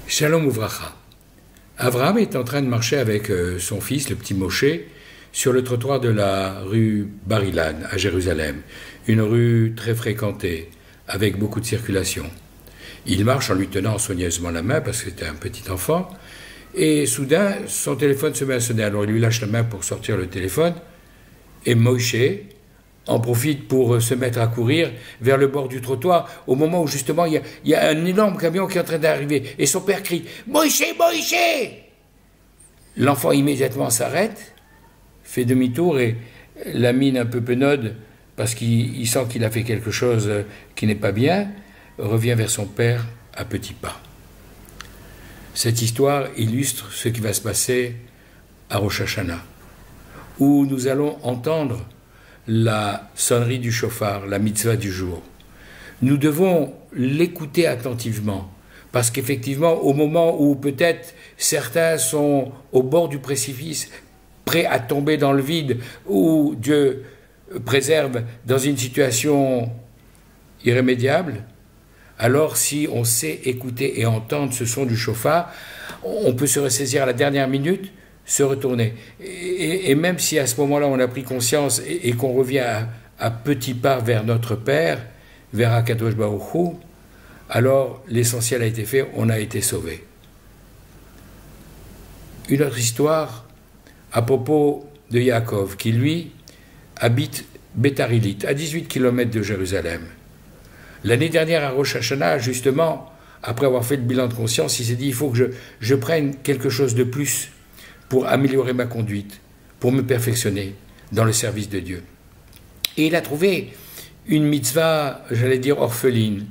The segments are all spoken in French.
Shalom Uvracha. Avraham est en train de marcher avec son fils, le petit Moshe, sur le trottoir de la rue Bar Ilan, à Jérusalem, une rue très fréquentée, avec beaucoup de circulation. Il marche en lui tenant soigneusement la main, parce que c'était un petit enfant, et soudain, son téléphone se met à sonner. Alors il lui lâche la main pour sortir le téléphone, et Moshe en profite pour se mettre à courir vers le bord du trottoir, au moment où justement il y a un énorme camion qui est en train d'arriver, et son père crie « Moshe, Moshe !» L'enfant immédiatement s'arrête, fait demi-tour, et la mine un peu penaude, parce qu'il sent qu'il a fait quelque chose qui n'est pas bien, revient vers son père à petits pas. Cette histoire illustre ce qui va se passer à Rosh Hashanah, où nous allons entendre la sonnerie du chauffard, la mitzvah du jour. Nous devons l'écouter attentivement, parce qu'effectivement, au moment où peut-être certains sont au bord du précipice, prêts à tomber dans le vide, où Dieu préserve dans une situation irrémédiable, alors si on sait écouter et entendre ce son du chauffard, on peut se ressaisir à la dernière minute, se retourner. Et même si à ce moment-là on a pris conscience et qu'on revient à petits pas vers notre Père, vers Akadosh Baruch Hu, alors l'essentiel a été fait, on a été sauvé. Une autre histoire à propos de Yaakov, qui lui habite Bétarilit, à 18 km de Jérusalem. L'année dernière à Rosh Hashanah, justement, après avoir fait le bilan de conscience, il s'est dit, il faut que je prenne quelque chose de plus pour améliorer ma conduite, pour me perfectionner dans le service de Dieu. Et il a trouvé une mitzvah, j'allais dire orpheline,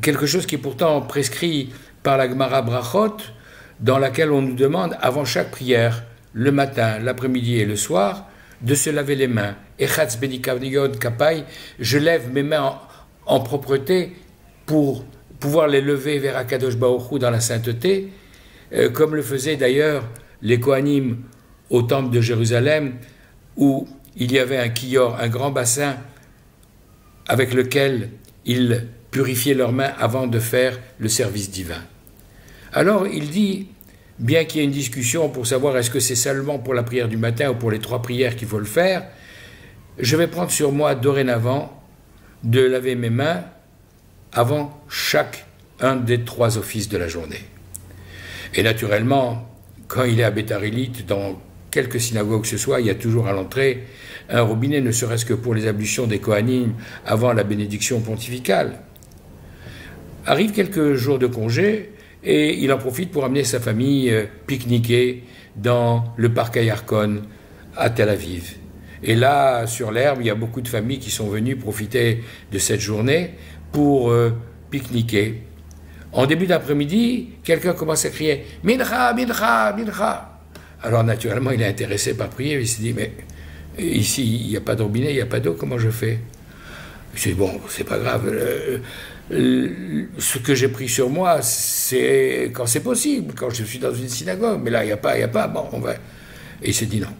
quelque chose qui est pourtant prescrit par la Gemara Brachot, dans laquelle on nous demande, avant chaque prière, le matin, l'après-midi et le soir, de se laver les mains. Echatz benikavniyon kapai, je lève mes mains en propreté pour pouvoir les lever vers Akadosh Baruch Hu dans la sainteté, comme le faisaient d'ailleurs les Kohanim au temple de Jérusalem, où il y avait un kior, un grand bassin avec lequel ils purifiaient leurs mains avant de faire le service divin. Alors il dit, bien qu'il y ait une discussion pour savoir est-ce que c'est seulement pour la prière du matin ou pour les 3 prières qu'il faut le faire, je vais prendre sur moi dorénavant de laver mes mains avant un des 3 offices de la journée. Et naturellement, quand il est à Bétarilit, dans quelques synagogues que ce soit, il y a toujours à l'entrée un robinet, ne serait-ce que pour les ablutions des Kohanim avant la bénédiction pontificale. Arrivent quelques jours de congé et il en profite pour amener sa famille pique-niquer dans le parc Ayarkon à Tel Aviv. Et là, sur l'herbe, il y a beaucoup de familles qui sont venues profiter de cette journée pour pique-niquer. En début d'après-midi, quelqu'un commence à crier « Mincha, Mincha, Mincha !» Alors naturellement, il est intéressé par prier, il s'est dit « Mais ici, il n'y a pas de robinet, il n'y a pas d'eau, comment je fais ?» Je dis « Bon, c'est pas grave, ce que j'ai pris sur moi, c'est quand c'est possible, quand je suis dans une synagogue, mais là, il n'y a pas, bon, on va... » Et il s'est dit « Non,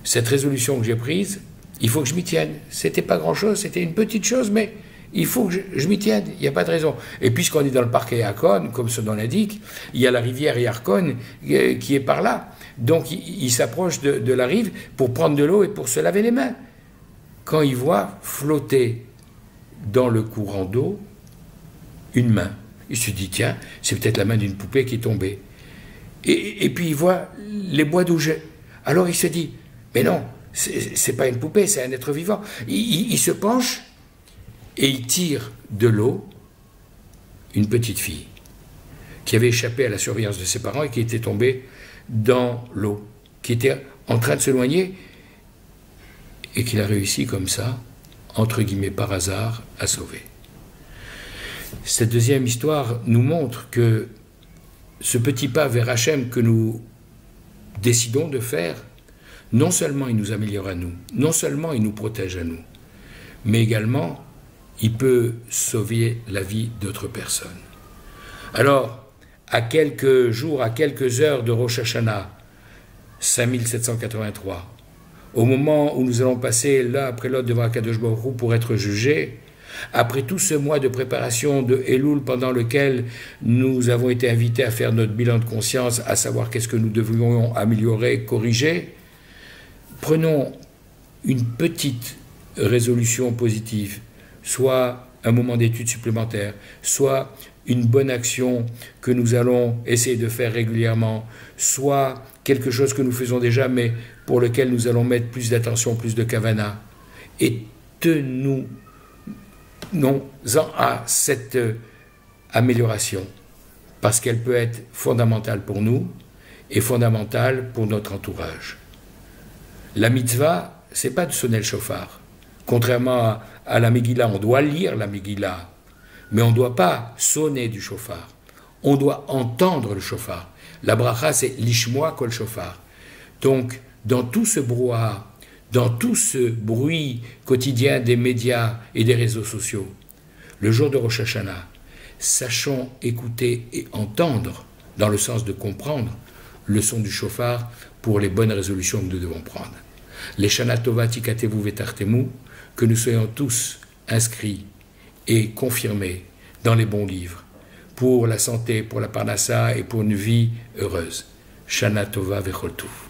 cette résolution que j'ai prise, il faut que je m'y tienne. C'était pas grand-chose, c'était une petite chose, mais... il faut que je m'y tienne, il n'y a pas de raison. Et puisqu'on est dans le parc Yarkon, comme son nom l'indique, il y a la rivière Yarkon qui est par là. Donc il s'approche de la rive pour prendre de l'eau et pour se laver les mains. Quand il voit flotter dans le courant d'eau une main, il se dit, tiens, c'est peut-être la main d'une poupée qui est tombée. Et puis il voit les bois d'ouget. Alors il se dit, mais non, c'est pas une poupée, c'est un être vivant. Il se penche, et il tire de l'eau une petite fille qui avait échappé à la surveillance de ses parents et qui était tombée dans l'eau, qui était en train de s'éloigner et qu'il a réussi comme ça, entre guillemets par hasard, à sauver. Cette deuxième histoire nous montre que ce petit pas vers Hachem que nous décidons de faire, non seulement il nous améliore à nous, non seulement il nous protège à nous, mais également il peut sauver la vie d'autres personnes. Alors, à quelques jours, à quelques heures de Rosh Hashanah, 5783, au moment où nous allons passer l'un après l'autre devant Akadosh Baruch Hu pour être jugés, Après tout ce mois de préparation de Elul pendant lequel nous avons été invités à faire notre bilan de conscience, à savoir qu'est-ce que nous devrions améliorer, corriger, prenons une petite résolution positive, soit un moment d'étude supplémentaire, soit une bonne action que nous allons essayer de faire régulièrement, soit quelque chose que nous faisons déjà mais pour lequel nous allons mettre plus d'attention, plus de kavana. Et tenons-en à cette amélioration, parce qu'elle peut être fondamentale pour nous et fondamentale pour notre entourage. La mitzvah, c'est pas de sonner le shofar. Contrairement à la Megillah, on doit lire la Megillah, mais on ne doit pas sonner du shofar. On doit entendre le shofar. La bracha, c'est l'ishmoa kol shofar. Donc, dans tout ce brouhaha, dans tout ce bruit quotidien des médias et des réseaux sociaux, le jour de Rosh Hashanah, sachons écouter et entendre, dans le sens de comprendre, le son du shofar pour les bonnes résolutions que nous devons prendre. Les Shana Tova Tikatevu Vetartemu, que nous soyons tous inscrits et confirmés dans les bons livres, pour la santé, pour la parnassa et pour une vie heureuse. Shana Tova Vechol Tuv.